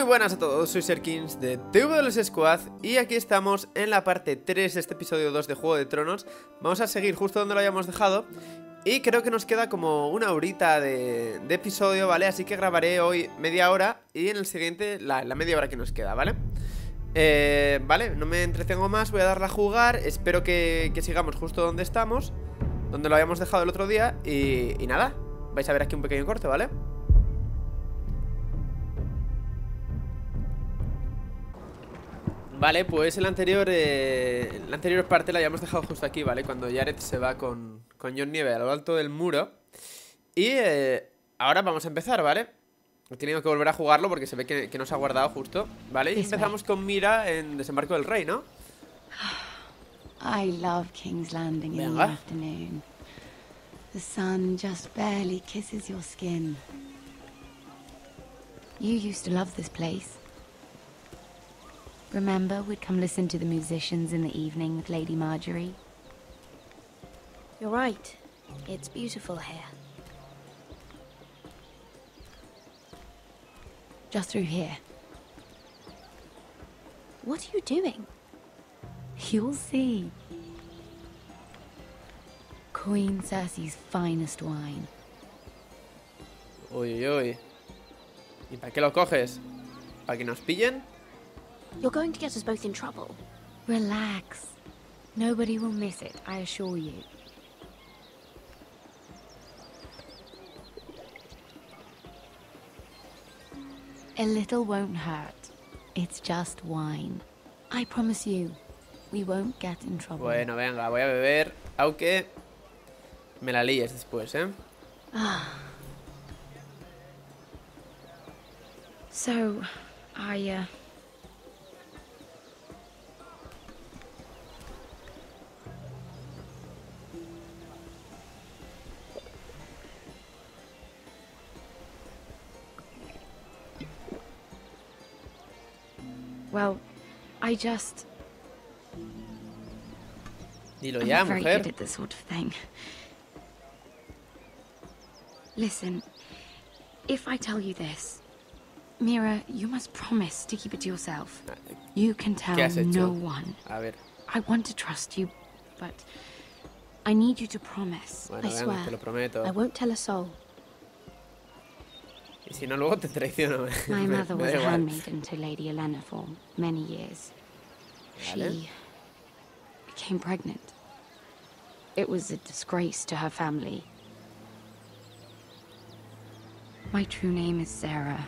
Muy buenas a todos, soy Serkins de TWS Squad y aquí estamos en la parte 3 de este episodio 2 de Juego de Tronos. Vamos a seguir justo donde lo hayamos dejado y creo que nos queda como una horita de episodio, ¿vale? Así que grabaré hoy media hora y en el siguiente la media hora que nos queda, ¿vale? Vale, no me entretengo más, voy a darle a jugar, espero que sigamos justo donde estamos, donde lo habíamos dejado el otro día y nada, vais a ver aquí un pequeño corte, ¿vale? Vale, pues en la anterior parte la habíamos dejado justo aquí, ¿vale? Cuando Jared se va con Jon Nieve a lo alto del muro. Y ahora vamos a empezar, ¿vale? He tenido que volver a jugarlo porque se ve que nos ha guardado justo, ¿vale? Y empezamos con Mira en Desembarco del Rey, ¿no? I love King's Landing in the afternoon. The sun just barely kisses your skin. You used to love this place. Remember, we'd come listen to the musicians in the evening with Lady Marjorie? You're right. It's beautiful here. Just through here. What are you doing? You'll see. Queen Cersei's finest wine. Uy, uy, uy. ¿Y para qué lo coges? ¿Para que nos pillen? You're going to get us both in trouble. Relax. Nobody will miss it, I assure you. A little won't hurt. It's just wine. I promise you, we won't get in trouble. Bueno, venga, voy a beber, aunque me la líes después, ¿eh? So, well, I just... Dilo ya, I'm very mujer. good at this sort of thing. Listen, if I tell you this, Mira, you must promise to keep it to yourself. You can tell no one. A ver. I want to trust you, but I need you to promise. Bueno, I venga, swear. te lo prometo. I won't tell a soul. Y si no, luego te traiciono. My mother me was da a igual. handmaiden to Lady Olenna for many years. Vale. She became pregnant. It was a disgrace to her family. My true name is Sarah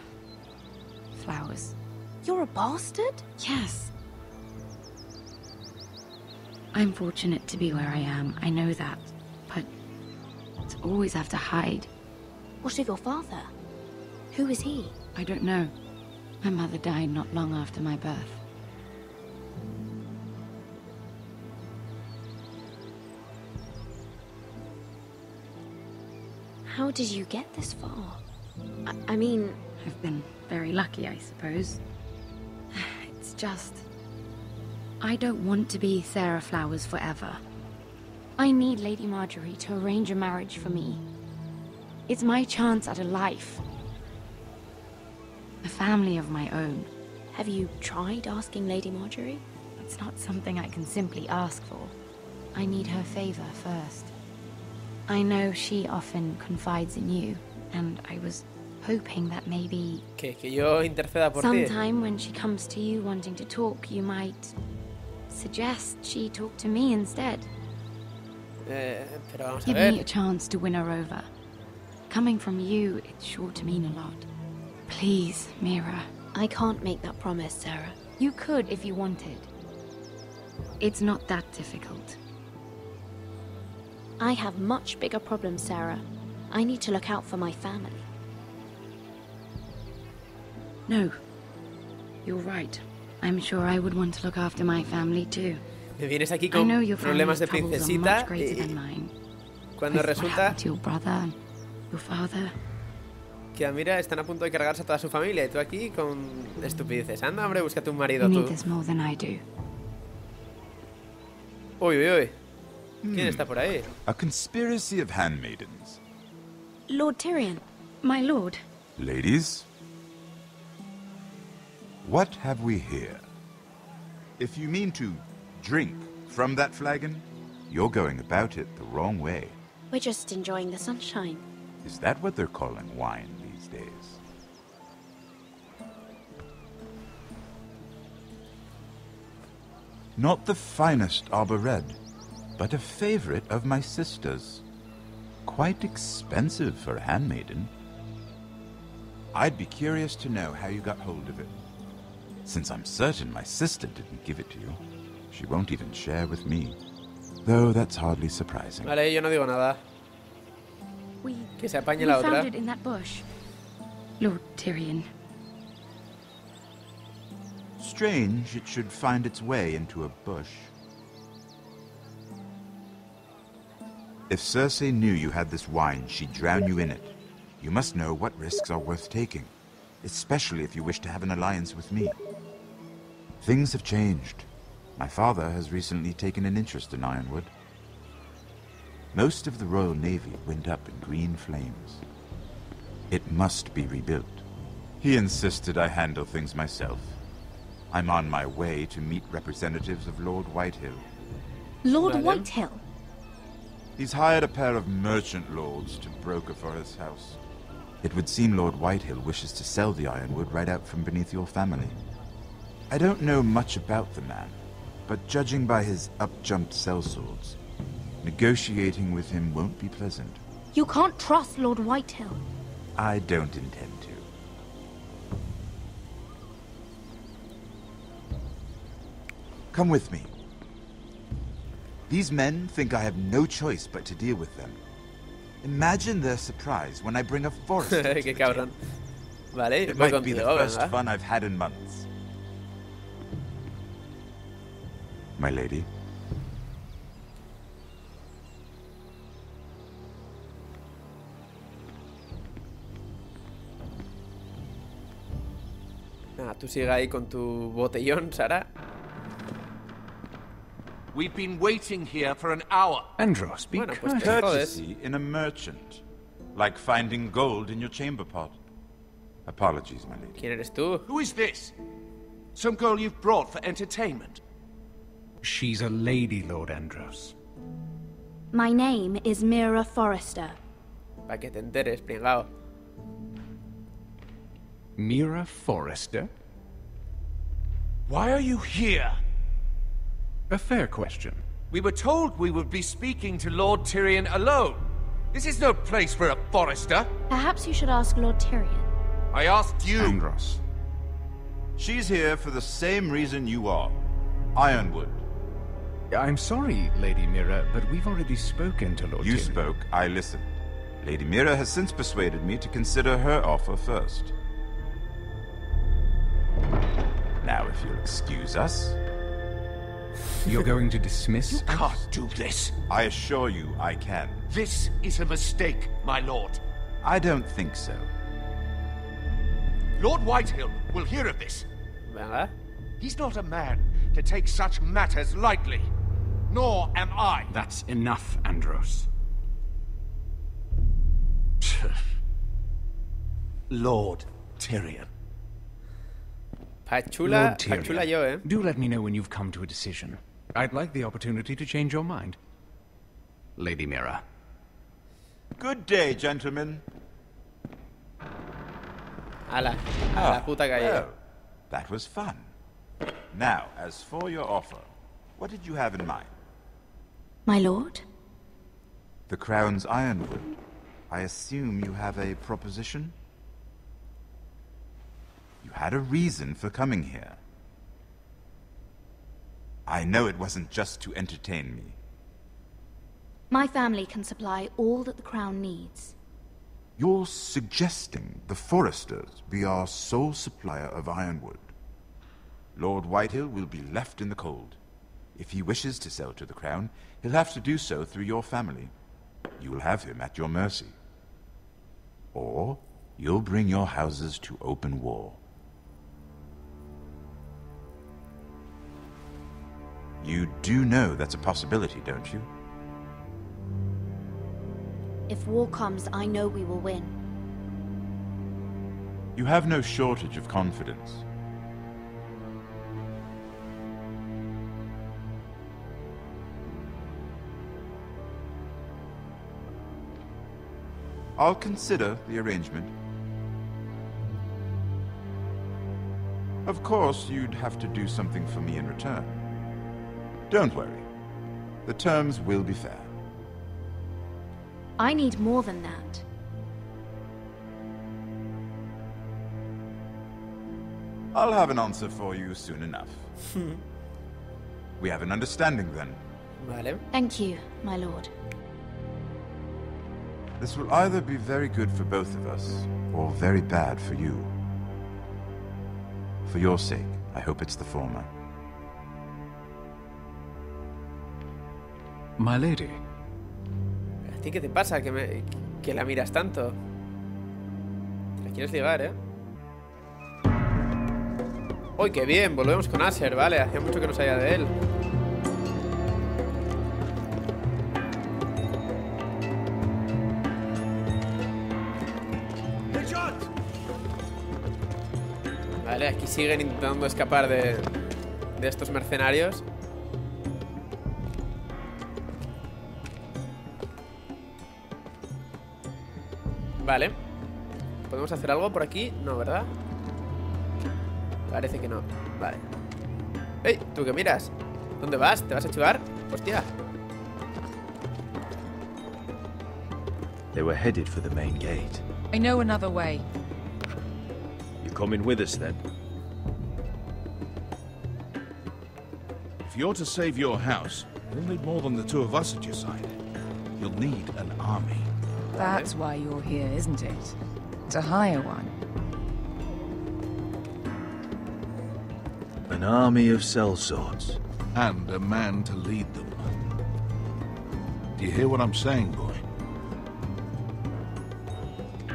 Flowers. You're a bastard? Yes. I'm fortunate to be where I am, I know that. But to always have to hide. What of your father? Who is he? I don't know. My mother died not long after my birth. How did you get this far? I mean... I've been very lucky, I suppose. It's just... I don't want to be Sarah Flowers forever. I need Lady Marjorie to arrange a marriage for me. It's my chance at a life. A family of my own. Have you tried asking Lady Marjorie? It's not something I can simply ask for. I need her favor first. I know she often confides in you, and I was hoping that maybe... Que yo interceda por ti. sometime when she comes to you wanting to talk, you might suggest she talk to me instead. Pero vamos a Give ver. me a chance to win her over. Coming from you, it's sure to mean a lot. Please, Mira. I can't make that promise, Sarah. You could if you wanted. It's not that difficult. I have much bigger problems, Sarah. I need to look out for my family. No. You're right. I'm sure I would want to look after my family too. Me vienes aquí I con know your problemas family's de troubles are princesita much greater y than mine. cuando With what resulta happened to your brother and your father. que mira, están a punto de cargarse a toda su familia y tú aquí con estupideces. Anda, hombre, búscate un marido You tú. need this more than I do. Uy, uy, uy. ¿Quién está por ahí? A conspiracy of handmaidens. Lord Tyrion. My lord. Ladies? What have we here? If you mean to drink from that flagon, you're going about it the wrong way. We're just enjoying the sunshine. Is that what they're calling wine these days? Not the finest arbor red, but a favorite of my sister's. Quite expensive for a handmaiden. I'd be curious to know how you got hold of it. Since I'm certain my sister didn't give it to you, she won't even share with me. Though that's hardly surprising. Vale, yo no digo nada. Que se apañe la otra. We found it in that bush. Lord Tyrion. Strange it should find its way into a bush. If Cersei knew you had this wine, she'd drown you in it. You must know what risks are worth taking, especially if you wish to have an alliance with me. Things have changed. My father has recently taken an interest in Ironwood. Most of the Royal Navy went up in green flames. It must be rebuilt. He insisted I handle things myself. I'm on my way to meet representatives of Lord Whitehill. Lord Vale. Whitehill? He's hired a pair of merchant lords to broker for his house. It would seem Lord Whitehill wishes to sell the Ironwood right out from beneath your family. I don't know much about the man, but judging by his up-jumped sellswords, negotiating with him won't be pleasant. You can't trust Lord Whitehill. I don't intend to. Come with me. These men think I have no choice but to deal with them. Imagine their surprise when I bring a forester to Qué the cabrón. table. Vale, It voy might be the contigo, first venga. fun I've had in months. My lady. Nada, tú sigue ahí con tu botellón, Sara. We've been waiting here for an hour. Andros, be Bueno, pues courteous. te jodes. Courtesy in a merchant. Like finding gold in your chamber pot. Apologies, my lady. ¿Quién eres tú? Who is this? Some girl you've brought for entertainment? She's a lady, Lord Andros. My name is Mira Forrester. Para que te enteres, pringao. Mira Forrester? Why are you here? A fair question. We were told we would be speaking to Lord Tyrion alone. This is no place for a Forrester. Perhaps you should ask Lord Tyrion. I asked you. Andros. She's here for the same reason you are. Ironwood. I'm sorry, Lady Mira, but we've already spoken to Lord You Tyrion. spoke, I listened. Lady Mira has since persuaded me to consider her offer first. Now, if you'll excuse us, You're going to dismiss You us? can't do this. I assure you I can. This is a mistake, my lord. I don't think so. Lord Whitehill will hear of this. Venga. He's not a man to take such matters lightly. Nor am I. That's enough, Andros. Lord Tyrion. Pachula, Lord Tyrion, pachula yo, eh. do let me know when you've come to a decision. I'd like the opportunity to change your mind. Lady Mira. Good day, gentlemen. Ala, a la puta calle. Well, that was fun. Now, as for your offer, what did you have in mind? My lord? The Crown's Ironwood. I assume you have a proposition? You had a reason for coming here. I know it wasn't just to entertain me. My family can supply all that the Crown needs. You're suggesting the Foresters be our sole supplier of Ironwood. Lord Whitehill will be left in the cold. If he wishes to sell to the Crown, he'll have to do so through your family. You'll have him at your mercy. Or you'll bring your houses to open war. You do know that's a possibility, don't you? If war comes, I know we will win. You have no shortage of confidence. I'll consider the arrangement. Of course, you'd have to do something for me in return. Don't worry. The terms will be fair. I need more than that. I'll have an answer for you soon enough. We have an understanding then. Vale. Thank you, my lord. This will either be very good for both of us, or very bad for you. For your sake, I hope it's the former. My lady. ¿A ti qué te pasa? Que la miras tanto. Te la quieres ligar, ¿eh? ¡Uy, qué bien! Volvemos con Asher, vale. Hacía mucho que no sabía de él. Vale, aquí siguen intentando escapar de estos mercenarios. Vale. ¿Podemos hacer algo por aquí? No, ¿verdad? Parece que no. Vale. ¡Ey! ¿Tú qué miras? ¿Dónde vas? ¿Te vas a chugar? ¡Hostia! They were headed for the main gate. I know another way. You coming with us then? If you're to save your house, you'll need more than the two of us at your side. You'll need an army. That's why you're here, isn't it? To hire one. An army of sellswords. And a man to lead them. Do you hear what I'm saying, boy?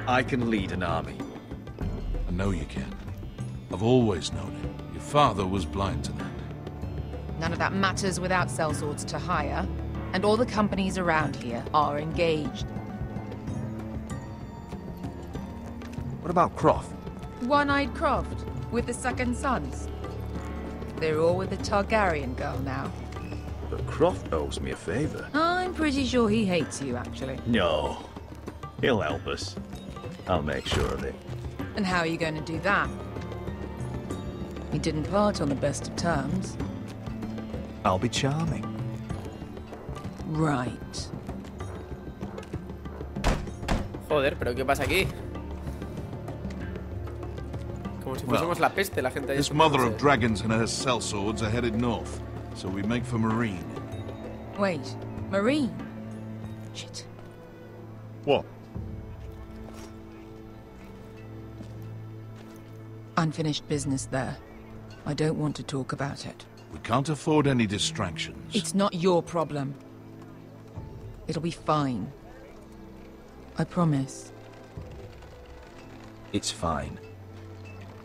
I can lead an army. I know you can. I've always known it. Your father was blind to that. None of that matters without sellswords to hire, and all the companies around here are engaged. What about Croft? One-eyed Croft, with the second sons. They're all with the Targaryen girl now. But Croft owes me a favor. I'm pretty sure he hates you, actually. No. He'll help us. I'll make sure of it. And how are you going to do that? We didn't part on the best of terms. I'll be charming. Right. Joder, ¿pero qué pasa aquí? Como si fuésemos la peste, la gente ahí. This mother of dragons and her sellswords are headed north, so we make for Marine. Wait, Marine? Shit. What? Unfinished business there. I don't want to talk about it. We can't afford any distractions. It's not your problem. It'll be fine. I promise. It's fine.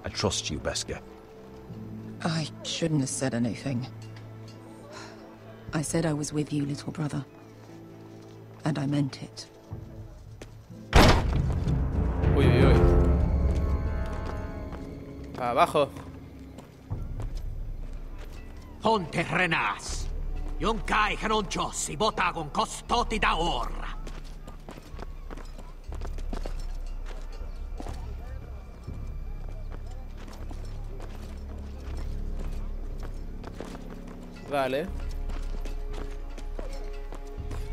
I trust you, Beskha. I shouldn't have said anything. I said I was with you, little brother. And I meant it. Uy, uy, uy. Para abajo. Ponte renas. Yonkai heronchos y botagon costoti da orra. Vale.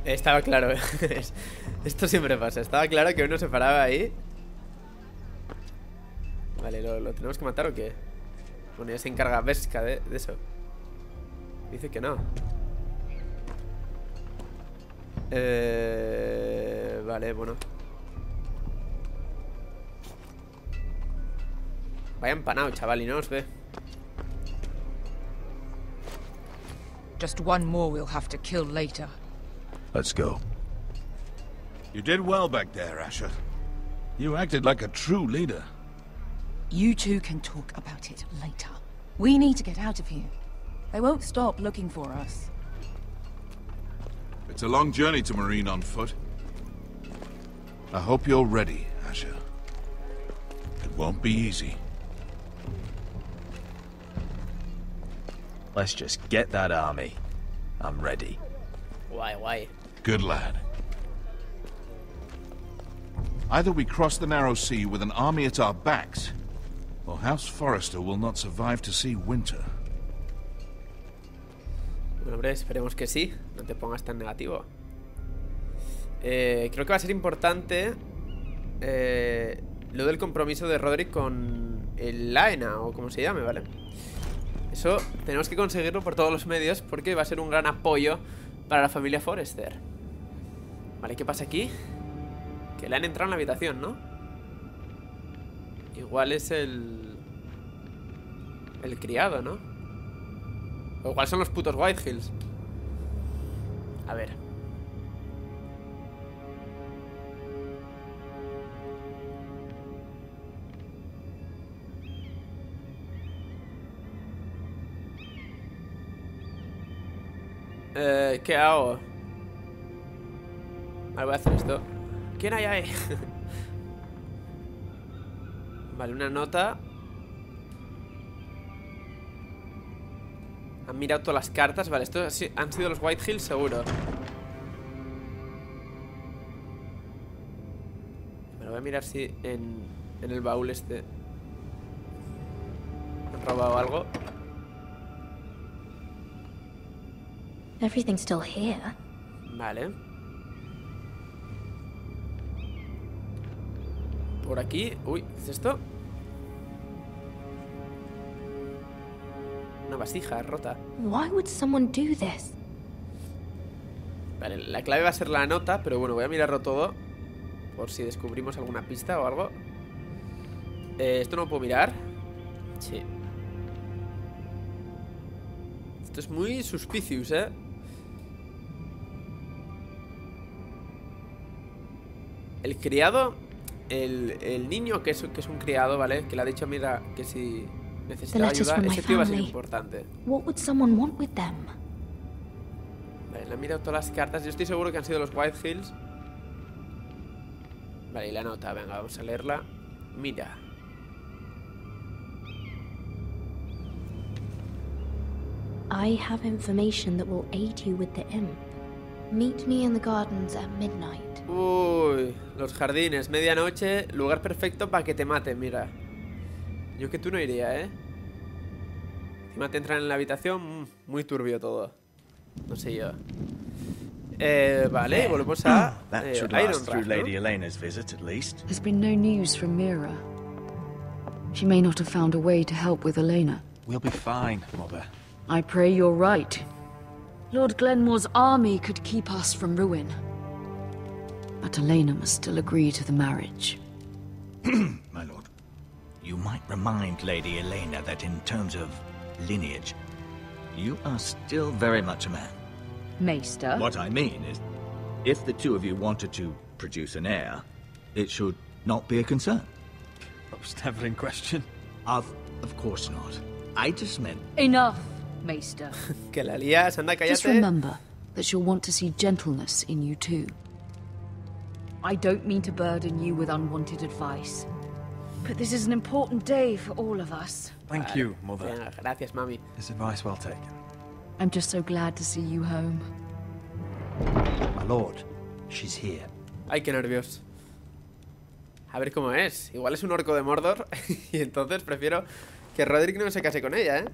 Estaba claro. Esto siempre pasa. Estaba claro que uno se paraba ahí. Vale, ¿lo tenemos que matar o qué? Bueno, ya se encarga Beskha de eso. Dice que no. Vale, bueno. Vaya empanado, chaval, y no os ve. Just one more we'll have to kill later. Let's go. You did well back there, Asher. You acted like a true leader. You two can talk about it later. We need to get out of here. They won't stop looking for us. It's a long journey to Marine on foot. I hope you're ready, Asher. It won't be easy. Let's just get that army. I'm ready. Guay, guay. Good lad. Either we cross the narrow sea with an army at our backs, or House Forrester will not survive to see winter. Bueno, hombre, esperemos que sí. No te pongas tan negativo. Creo que va a ser importante lo del compromiso de Roderick con el Laena, o como se llame, ¿vale? Eso tenemos que conseguirlo por todos los medios, porque va a ser un gran apoyo para la familia Forrester. Vale, ¿qué pasa aquí? Que le han entrado en la habitación, ¿no? Igual es el criado, ¿no? O igual son los putos Whitehills. A ver. ¿Qué hago? Vale, voy a hacer esto. ¿Quién hay ahí? Vale, una nota. Han mirado todas las cartas. Vale, estos han sido los Whitehills, seguro. Vale, voy a mirar si en el baúl este han robado algo. Everything's still here. Vale. Por aquí. Uy, ¿qué es esto? Una vasija rota. Why would someone do this? Vale, la clave va a ser la nota, pero bueno, voy a mirarlo todo por si descubrimos alguna pista o algo. ¿Esto no lo puedo mirar? Sí. Esto es muy suspicious, ¿eh? El criado, el niño que es un criado, ¿vale? Que le ha dicho, mira, que si necesita ayuda, ese tío va a ser importante. What would someone want with them? Vale, le han mirado todas las cartas. Yo estoy seguro que han sido los Whitehills. Vale, y la nota, venga, vamos a leerla. Mira. I have information that will aid you with the imp. Meet me in the gardens at midnight. Uy, los jardines, medianoche, lugar perfecto para que te maten, mira. Yo que tú no iría, ¿eh? Encima te entran en la habitación, muy turbio todo. No sé yo. Vale, volvemos a Iron Raft, ¿no? Lady Elena's visit, at least. There's been no news from Mira. She may not have found a way to help with Elena. We'll be fine, Mother. I pray you're right. Lord Glenmore's army could keep us from ruin. But Elena must still agree to the marriage. My lord, you might remind Lady Elena that in terms of lineage, you are still very much a man. Maester? What I mean is, if the two of you wanted to produce an heir, it should not be a concern. That was never in question. Of course not. I just meant... Enough, Maester. Que la lías, anda, cállate. Just remember that she'll want to see gentleness in you too. I don't mean to burden you with unwanted advice, but this is an important day for all of us. Thank you, Mother. Venga, gracias, mami. This advice well taken. I'm just so glad to see you home. My lord, she's here. Ay, qué nervios. A ver cómo es. Igual es un orco de Mordor y entonces prefiero que Roderick no se case con ella, ¿eh?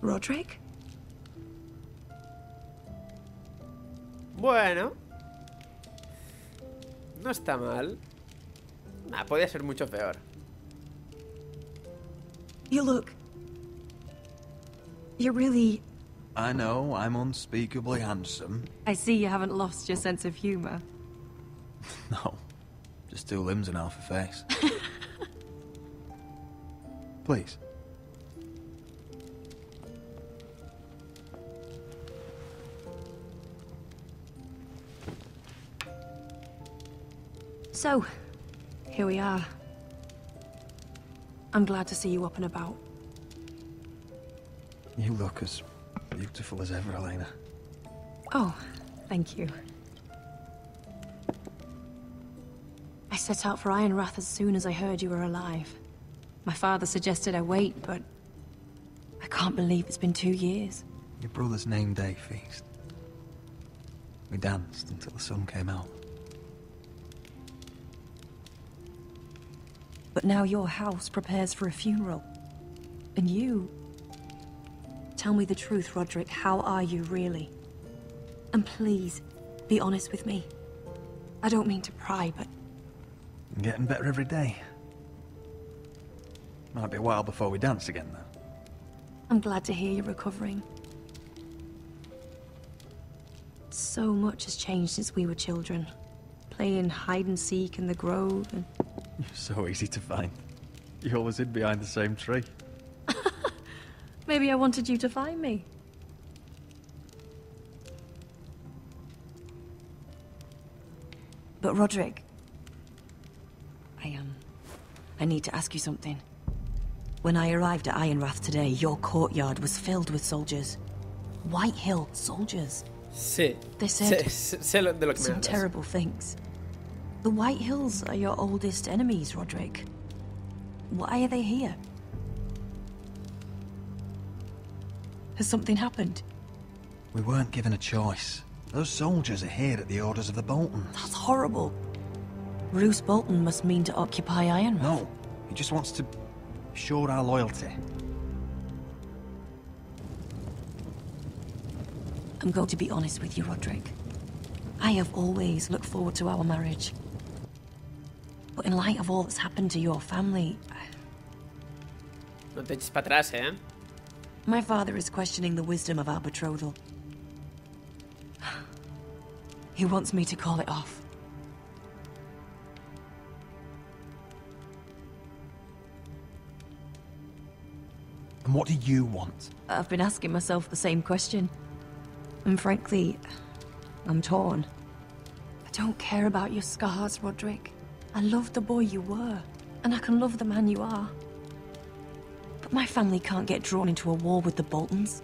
Roderick? Bueno, no está mal. Nah, podía ser mucho peor. You look... You're really... I know, I'm unspeakably handsome. I see you haven't lost your sense of humor. No, just 2 limbs and half a face. Please. So, here we are. I'm glad to see you up and about. You look as beautiful as ever, Elena. Oh, thank you. I set out for Ironrath as soon as I heard you were alive. My father suggested I wait, but I can't believe it's been 2 years. Your brother's name day feast. We danced until the sun came out. But now your house prepares for a funeral. And you... Tell me the truth, Roderick. How are you, really? And please, be honest with me. I don't mean to pry, but... I'm getting better every day. Might be a while before we dance again, though. I'm glad to hear you're recovering. So much has changed since we were children. Playing hide and seek in the grove and... You're so easy to find. You always hid behind the same tree. Maybe I wanted you to find me. But Roderick... I need to ask you something. When I arrived at Ironrath today, your courtyard was filled with soldiers. White Hill soldiers. Sí. They said sé de lo que me some hablas. terrible things. The White Hills are your oldest enemies, Roderick. Why are they here? Has something happened? We weren't given a choice. Those soldiers are here at the orders of the Boltons. That's horrible. Roose Bolton must mean to occupy Ironrath. No, he just wants to show our loyalty. I'm going to be honest with you, Roderick. I have always looked forward to our marriage. But in light of all that's happened to your family... No te eches para atrás, ¿eh? My father is questioning the wisdom of our betrothal. He wants me to call it off. And what do you want? I've been asking myself the same question. And frankly, I'm torn. I don't care about your scars, Roderick. I love the boy you were, and I can love the man you are. But my family can't get drawn into a war with the Boltons.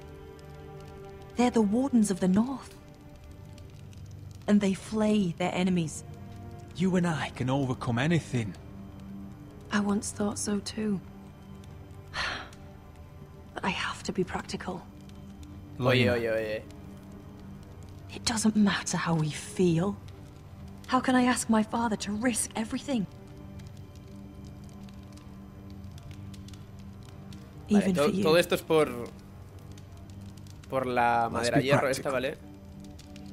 They're the Wardens of the North. And they flay their enemies. You and I can overcome anything. I once thought so too. But I have to be practical. Oye. It doesn't matter how we feel. How can I ask my father to risk everything? Vale, Even for you. todo esto es por la Let's madera be hierro practical. esta, ¿vale?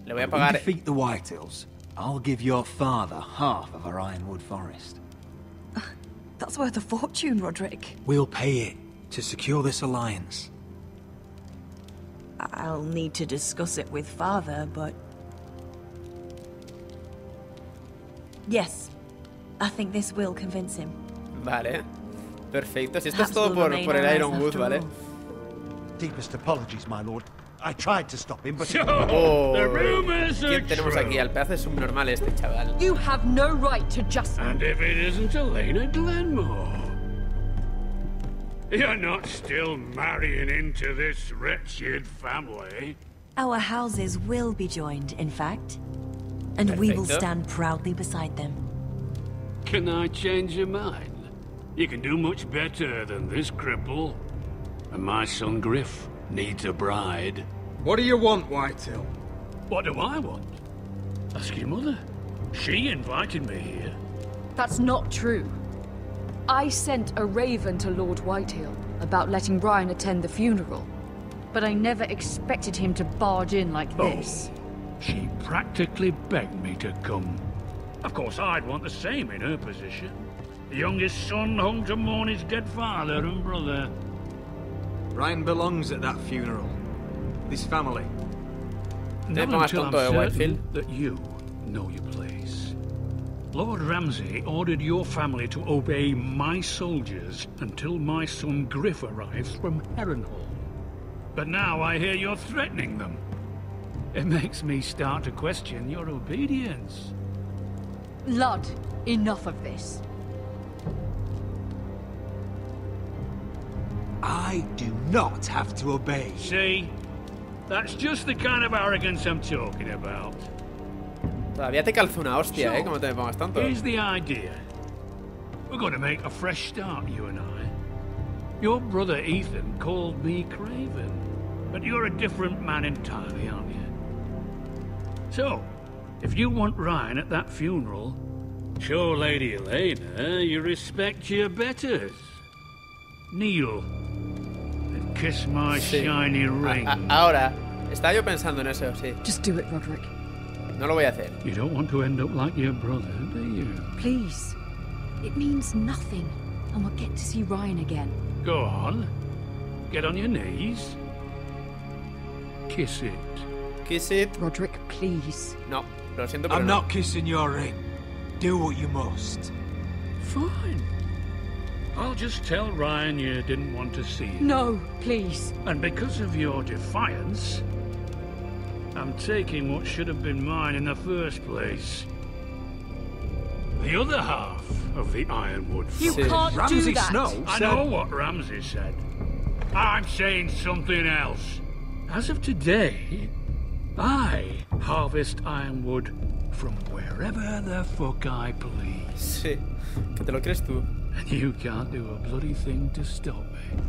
Le voy a When we pagar... defeat the Whitehills, I'll give your father half of our Ironwood Forest. That's worth a fortune, Roderick. We'll pay it to secure this alliance. I'll need to discuss it with father, but... Yes, I think this will convince him. Vale. Perfecto. Si esto es Perhaps todo we'll por remain el allies Ironwood, after ¿vale? all. Deepest apologies, my lord. I tried to stop him, but... Oh, ¿quién tenemos aquí? Al pedazo de subnormal este chaval. You have no right to just... And if it isn't Elena Glenmore? You're not still marrying into this wretched family. Our houses will be joined, in fact. And we will Perfecto. stand proudly beside them. Can I change your mind? You can do much better than this cripple. And my son Griff needs a bride. What do you want, Whitehill? What do I want? Ask your mother. She invited me here. That's not true. I sent a raven to Lord Whitehill about letting Brian attend the funeral. But I never expected him to barge in like this. She practically begged me to come. Of course, I'd want the same in her position. The youngest son home to mourn his dead father and brother. Ryan belongs at that funeral. This family. Not pongas until I'm tonto, certain Whitefield. that you know your place. Lord Ramsay ordered your family to obey my soldiers until my son Griff arrives from Harrenhal. But now I hear you're threatening them. It makes me start to question your obedience. Lud, enough of this. I do not have to obey. See? That's just the kind of arrogance I'm talking about. Todavía te calzo una hostia, como te me pongas tanto. Here's the idea. We're going to make a fresh start, you and I. Your brother Ethan called me Craven, but you're a different man entirely, aren't you? So, if you want Ryan at that funeral, Show Lady Elena you respect your betters. Kneel and kiss my shiny ring. Ahora, estaba yo pensando en eso, sí. Just do it, Roderick. No lo voy a hacer. You don't want to end up like your brother, do you? Please. It means nothing, and we'll get to see Ryan again. Go on. Get on your knees. Kiss it. Kiss it. Roderick, please. No, lo siento, pero I'm no. not kissing your ring. Do what you must. Fine. I'll just tell Ryan you didn't want to see him. No, please. And because of your defiance, I'm taking what should have been mine in the first place. The other half of the Ironwood. You can't Ramsay do that. Snow I know what Ramsay said. I'm saying something else. As of today, I harvest Ironwood from wherever the fuck I please. Sí, que te lo crees tú. And you can't do a bloody thing to stop me.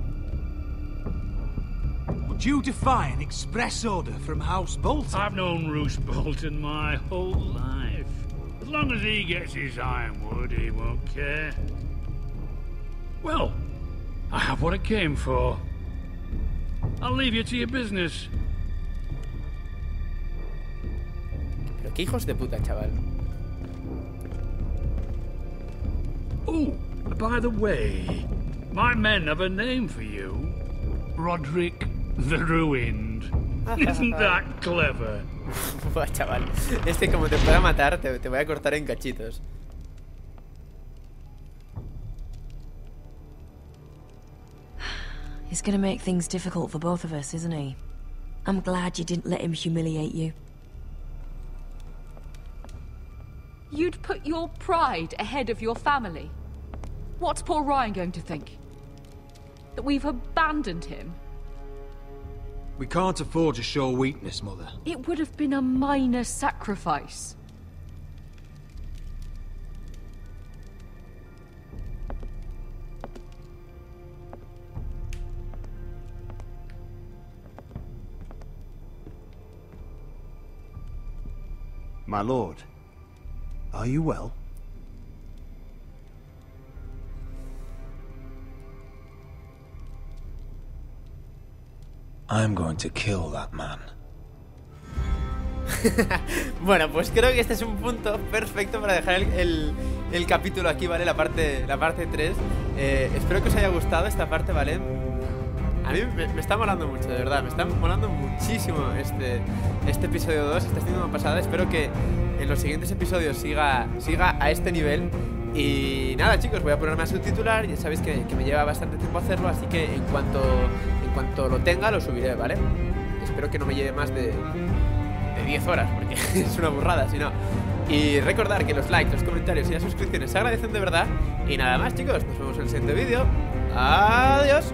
Would you defy an express order from House Bolton? I've known Roose Bolton my whole life. As long as he gets his ironwood, he won't care. Well, I have what I came for. I'll leave you to your business. Pero qué hijos de puta, chaval. Oh, by the way, my men have a name for you. Roderick the Ruined. Isn't that clever? Buah, chaval. Es que como te pueda matar, te voy a cortar en cachitos. He's gonna make things difficult for both of us, isn't he? I'm glad you didn't let him humiliate you. You'd put your pride ahead of your family. What's poor Ryan going to think? That we've abandoned him? We can't afford to show weakness, Mother. It would have been a minor sacrifice. My lord, are you well? I'm going to kill that man. Bueno, pues creo que este es un punto perfecto para dejar el capítulo aquí, ¿vale? La parte 3. Espero que os haya gustado esta parte, ¿vale? A mí me está molando mucho, de verdad. Me está molando muchísimo este episodio 2, esta segunda pasada. Espero que en los siguientes episodios siga a este nivel. Y nada, chicos, voy a ponerme a subtitular. Ya sabéis que me lleva bastante tiempo hacerlo, así que en cuanto lo tenga, lo subiré, ¿vale? Espero que no me lleve más de 10 horas, porque es una burrada, si no. Y recordar que los likes, los comentarios y las suscripciones se agradecen de verdad. Y nada más, chicos, nos vemos en el siguiente vídeo. Adiós.